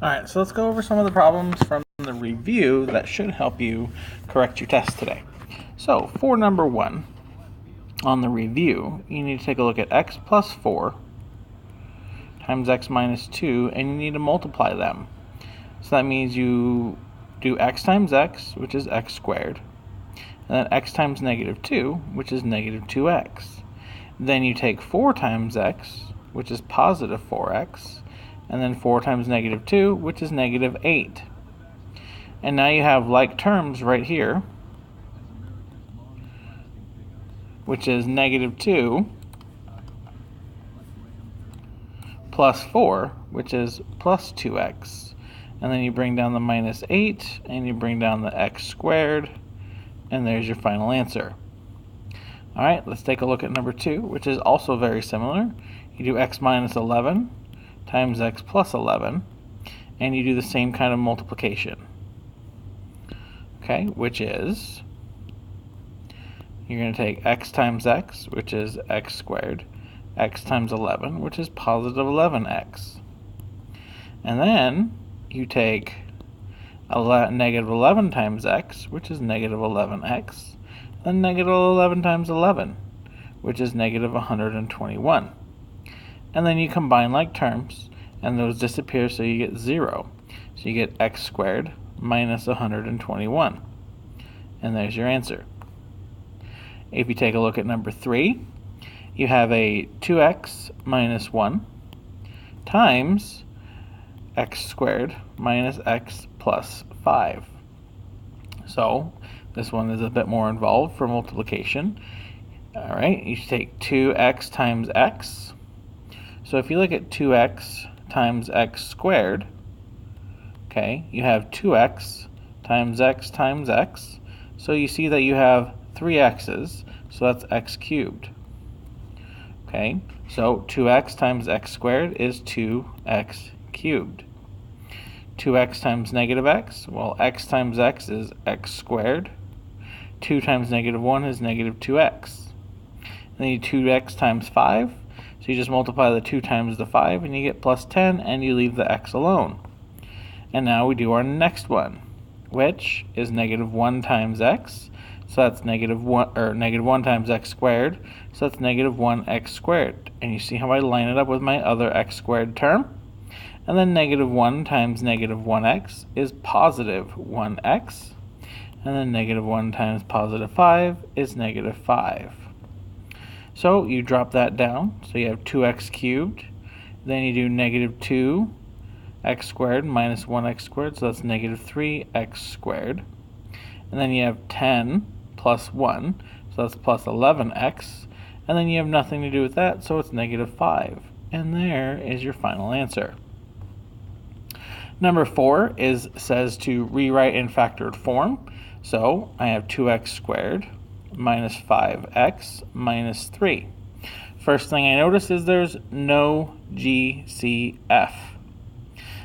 Alright, so let's go over some of the problems from the review that should help you correct your test today. So, for number 1, on the review, you need to take a look at x plus 4 times x minus 2, and you need to multiply them. So that means you do x times x, which is x squared, and then x times negative 2, which is negative 2x. Then you take 4 times x, which is positive 4x, and then 4 times negative 2, which is negative 8. And now you have like terms right here, which is negative 2 plus 4, which is plus 2x. And then you bring down the minus 8, and you bring down the x squared, and there's your final answer. Alright, let's take a look at number 2, which is also very similar. You do x minus 11 times x plus 11, and you do the same kind of multiplication. Okay, which is, you're going to take x times x, which is x squared, x times 11, which is positive 11x. And then you take negative 11 times x, which is negative 11x, and negative 11 times 11, which is negative 121. And then you combine like terms, and those disappear, so you get 0. So you get x squared minus 121. And there's your answer. If you take a look at number 3, you have a 2x minus 1 times x squared minus x plus 5. So this one is a bit more involved for multiplication. Alright, you take 2x times x. So if you look at 2x times x squared, okay, you have 2x times x times x. So you see that you have 3 x's, so that's x cubed. Okay, so 2x times x squared is 2x cubed. 2x times negative x, well, x times x is x squared. 2 times negative 1 is negative 2x. And then you 2x times 5, so you just multiply the 2 times the 5, and you get plus 10, and you leave the x alone. And now we do our next one, which is negative 1 times x, so that's negative 1 times x squared, so that's negative 1x squared. And you see how I line it up with my other x squared term? And then negative 1 times negative 1x is positive 1x. And then negative 1 times positive 5 is negative 5. So you drop that down. So you have 2x cubed. Then you do negative 2x squared minus 1x squared. So that's negative 3x squared. And then you have 10 plus 1. So that's plus 11x. And then you have nothing to do with that. So it's negative 5. And there is your final answer. Number 4 says to rewrite in factored form. So I have 2x squared minus 5x minus 3. First thing I notice is there's no GCF.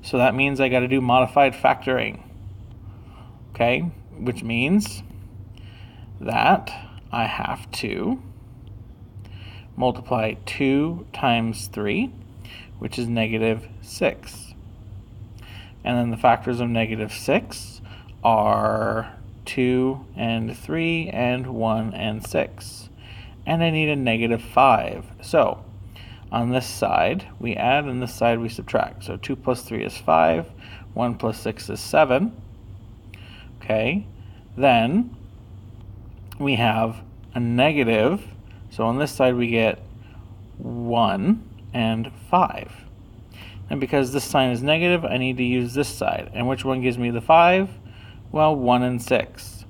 So that means I got to do modified factoring. Okay, which means that I have to multiply 2 times 3, which is negative 6. And then the factors of negative 6 are 2 and 3 and 1 and 6. And I need a negative 5. So on this side we add, and this side we subtract. So 2 plus 3 is 5, 1 plus 6 is 7. Okay, then we have a negative, so on this side we get 1 and 5. And because this sign is negative, I need to use this side. And which one gives me the 5? Well, 1 and 6.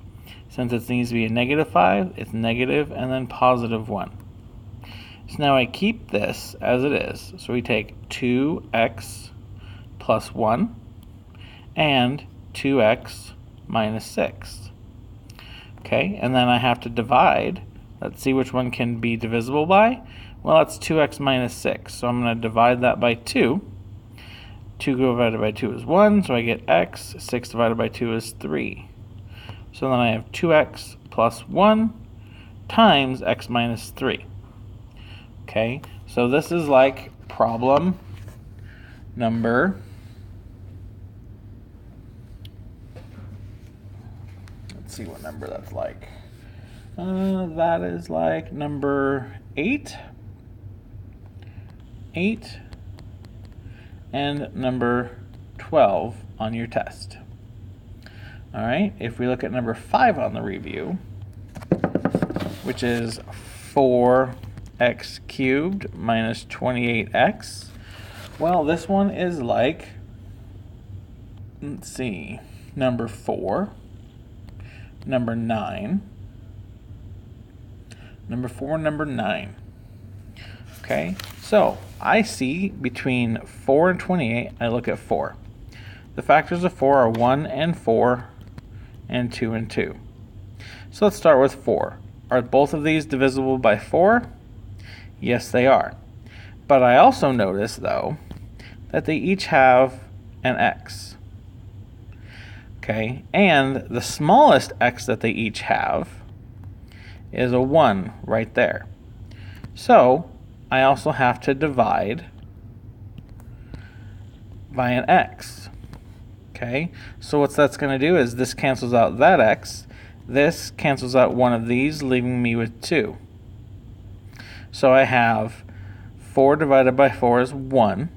Since it needs to be a negative 5, it's negative and then positive 1. So now I keep this as it is. So we take 2x plus 1 and 2x minus 6. Okay, and then I have to divide. Let's see which one can be divisible by. Well, that's 2x minus 6. So I'm going to divide that by 2. 2 divided by 2 is 1, so I get x. 6 divided by 2 is 3. So then I have 2x plus 1 times x minus 3. Okay, so this is like problem number see what number that's like. That is like number 8. 8 and number 12 on your test. All right, if we look at number 5 on the review, which is 4x cubed minus 28x, well, this one is like, let's see, number 4, number 9, number 4, number 9. Okay, so I see between 4 and 28, I look at 4. The factors of 4 are 1 and 4 and 2 and 2. So let's start with 4. Are both of these divisible by 4? Yes, they are. But I also notice, though, that they each have an x. Okay, and the smallest x that they each have is a 1 right there. So I also have to divide by an x. Okay, so what that's going to do is this cancels out that x. This cancels out one of these, leaving me with 2. So I have 4 divided by 4 is 1.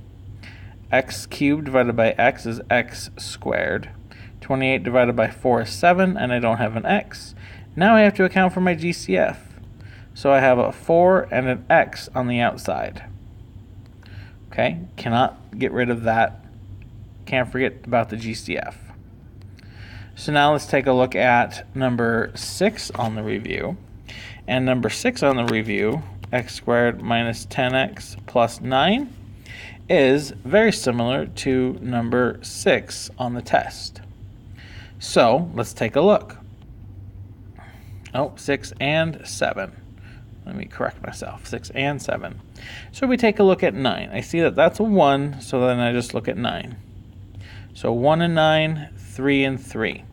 X cubed divided by x is x squared. 28 divided by 4 is 7, and I don't have an x. Now I have to account for my GCF. So I have a 4 and an x on the outside. Okay, cannot get rid of that. Can't forget about the GCF. So now let's take a look at number 6 on the review. And number 6 on the review, x squared minus 10x plus 9, is very similar to number 6 on the test. So let's take a look. Oh, 6 and 7. Let me correct myself. 6 and 7. So we take a look at 9. I see that that's a 1, so then I just look at 9. So 1 and 9, 3 and 3.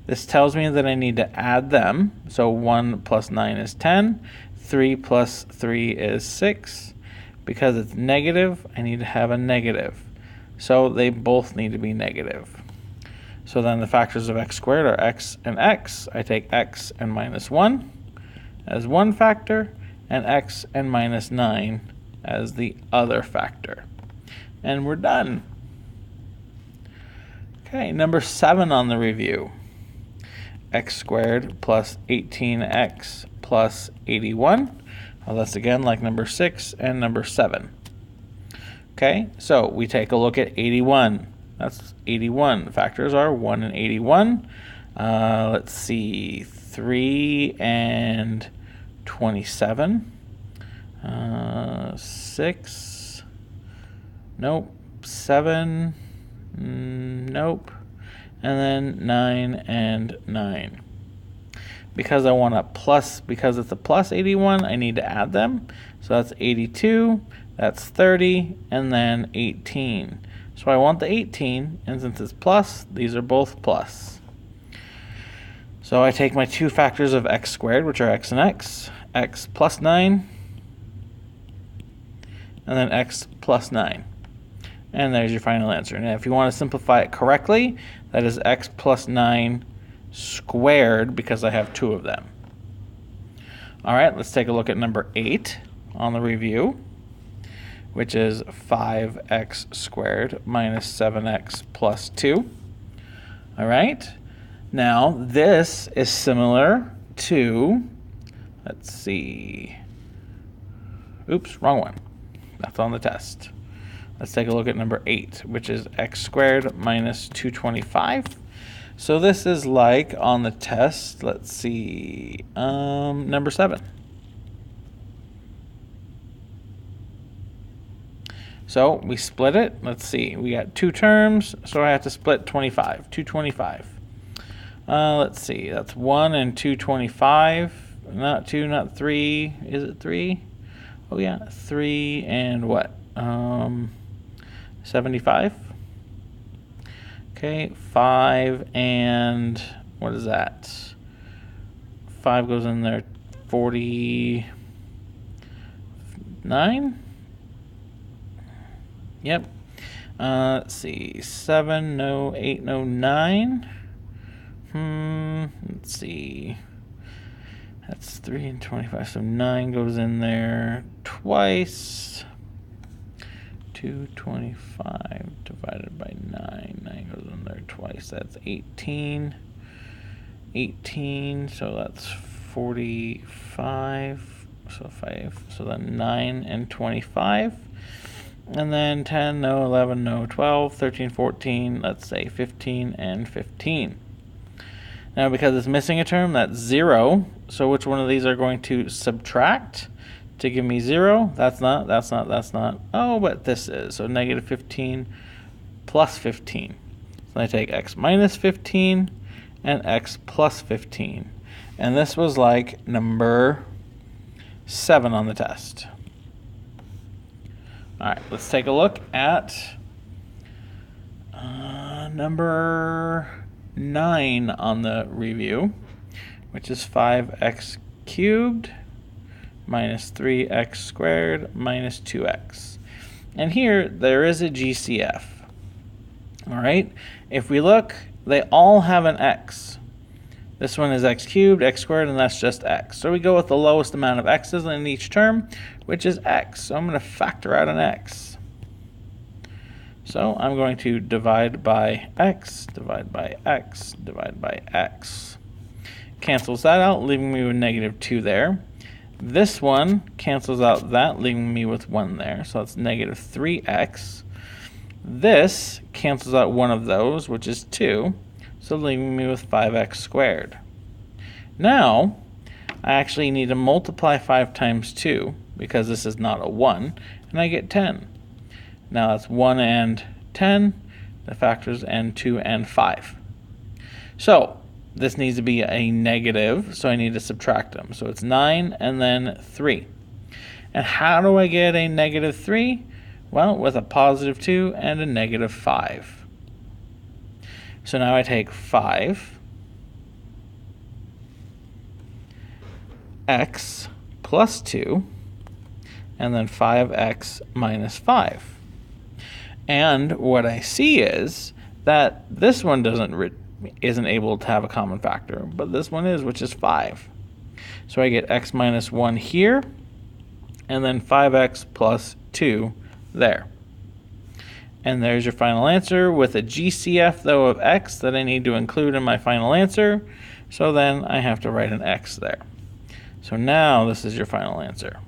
This tells me that I need to add them. So 1 plus 9 is 10. 3 plus 3 is 6. Because it's negative, I need to have a negative. So they both need to be negative. So then the factors of x squared are x and x. I take x and minus 1 as one factor, and x and minus 9 as the other factor. And we're done. Okay, number 7 on the review. X squared plus 18x plus 81. Well, that's again like number 6 and number 7. Okay, so we take a look at 81. That's 81. The factors are 1 and 81. Let's see, 3 and 27. 6. Nope. 7. Nope. And then 9 and 9. Because I want a plus, because it's a plus 81, I need to add them. So that's 82, that's 30, and then 18. So I want the 18, and since it's plus, these are both plus. So I take my two factors of x squared, which are x and x plus 9, and then x plus 9. And there's your final answer. And if you want to simplify it correctly, that is x plus 9 squared, because I have two of them. All right, let's take a look at number 8 on the review, which is 5x squared minus 7x plus 2. All right, now this is similar to, let's see, oops, wrong one. That's on the test. Let's take a look at number 8, which is x squared minus 225. So this is like on the test, let's see, number 7. So we split it. Let's see, we got two terms, so I have to split 25, 225. Let's see, that's 1 and 225, not 2, not 3, is it 3? Oh yeah, 3 and what? 75. Okay, 5 and what is that? 5 goes in there, 49. Yep. Let's see, 7, no, 8, no, 9. Let's see. That's 3 and 25, so 9 goes in there twice. 225 divided by 9. 9 goes in there twice. That's 18. 18, so that's 45. So 5. So then 9 and 25. And then 10, no, 11, no, 12, 13, 14, let's say 15 and 15. Now, because it's missing a term, that's 0. So which one of these are going to subtract to give me 0? That's not. Oh, but this is. So negative 15 plus 15. So I take x minus 15 and x plus 15. And this was like number 7 on the test. All right, let's take a look at number 9 on the review, which is 5x cubed minus 3x squared minus 2x. And here, there is a GCF. All right, if we look, they all have an x. This one is x cubed, x squared, and that's just x. So we go with the lowest amount of x's in each term, which is x. So I'm going to factor out an x. So I'm going to divide by x, divide by x, divide by x. Cancels that out, leaving me with negative 2 there. This one cancels out that, leaving me with 1 there. So that's negative 3x. This cancels out one of those, which is 2. So leaving me with 5x squared. Now, I actually need to multiply 5 times 2, because this is not a 1, and I get 10. Now that's 1 and 10, the factors, and 2 and 5. So this needs to be a negative, so I need to subtract them. So it's 9 and then 3. And how do I get a negative 3? Well, with a positive 2 and a negative 5. So now I take 5, x plus 2, and then 5x minus 5. And what I see is that this one isn't able to have a common factor, but this one is, which is 5. So I get x minus 1 here, and then 5x plus 2 there. And there's your final answer with a GCF, though, of x that I need to include in my final answer. So then I have to write an x there. So now this is your final answer.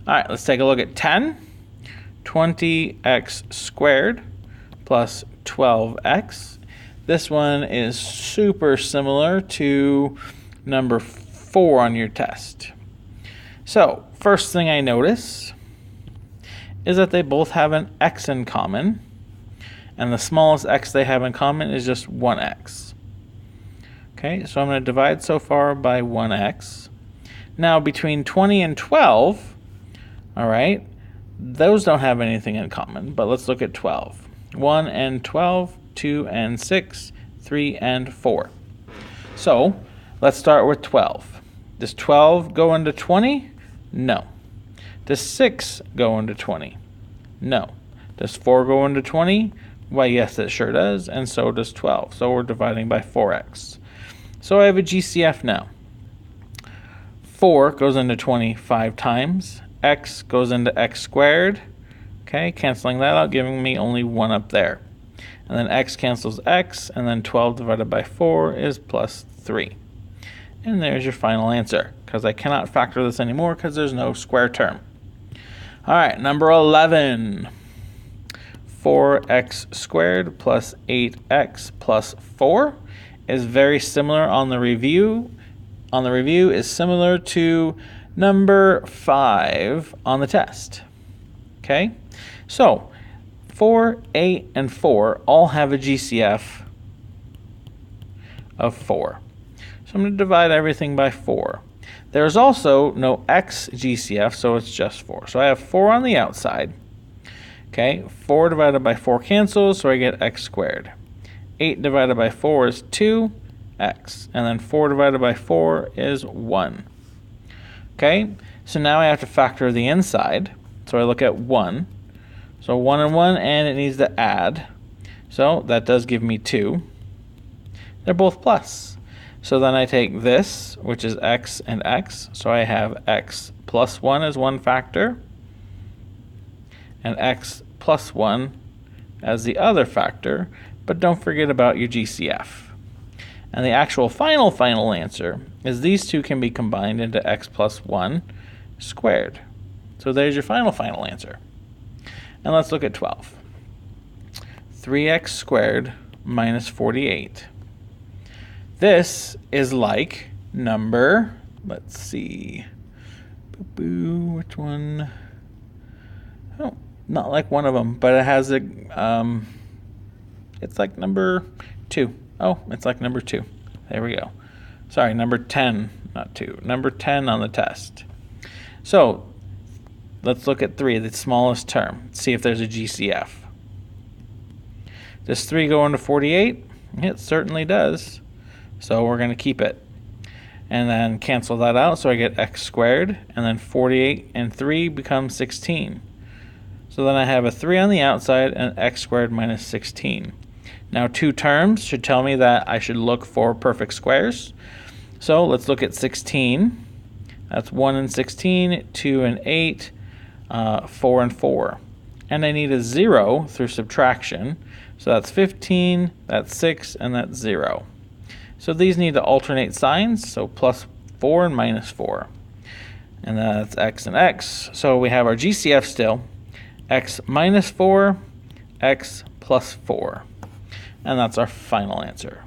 All right, let's take a look at 10. 20x squared plus 12x. This one is super similar to number 4 on your test. So first thing I notice is that they both have an x in common, and the smallest x they have in common is just 1x. Okay, so I'm going to divide so far by 1x. Now between 20 and 12, all right, those don't have anything in common, but let's look at 12. 1 and 12, 2 and 6, 3 and 4. So let's start with 12. Does 12 go into 20? No. Does 6 go into 20? No. Does 4 go into 20? Why, yes, it sure does, and so does 12. So we're dividing by 4x. So I have a GCF now. 4 goes into 20 5 times. X goes into x squared. Okay, canceling that out, giving me only 1 up there. And then x cancels x, and then 12 divided by 4 is plus 3. And there's your final answer, because I cannot factor this anymore because there's no square term. All right, number 11. 4x squared plus 8x plus 4 is very similar on the review. On the review is similar to number 5 on the test. Okay, so 4, 8, and 4 all have a GCF of 4. So I'm going to divide everything by 4. There's also no x GCF, so it's just 4. So I have 4 on the outside. Okay, 4 divided by 4 cancels, so I get x squared. 8 divided by 4 is 2x, and then 4 divided by 4 is 1. Okay, so now I have to factor the inside. So I look at 1. So 1 and 1, and it needs to add. So that does give me 2. They're both plus. So then I take this, which is x and x. So I have x plus 1 as one factor, and x plus 1 as the other factor. But don't forget about your GCF. And the actual final answer is these two can be combined into x plus 1 squared. So there's your final answer. And let's look at 12. 3x squared minus 48. This is like number, let's see, which one? Oh, not like one of them, but it has a, it's like number 2. Oh, it's like number 2. There we go. Sorry, number 10, not 2. Number 10 on the test. So let's look at 3, the smallest term. See if there's a GCF. Does 3 go into 48? It certainly does. So we're going to keep it. And then cancel that out, so I get x squared, and then 48 and 3 become 16. So then I have a 3 on the outside and x squared minus 16. Now 2 terms should tell me that I should look for perfect squares. So let's look at 16. That's 1 and 16, 2 and 8, 4 and 4. And I need a 0 through subtraction. So that's 15, that's 6, and that's 0. So these need to alternate signs, so plus 4 and minus 4. And that's x and x. So we have our GCF still, x minus 4, x plus 4. And that's our final answer.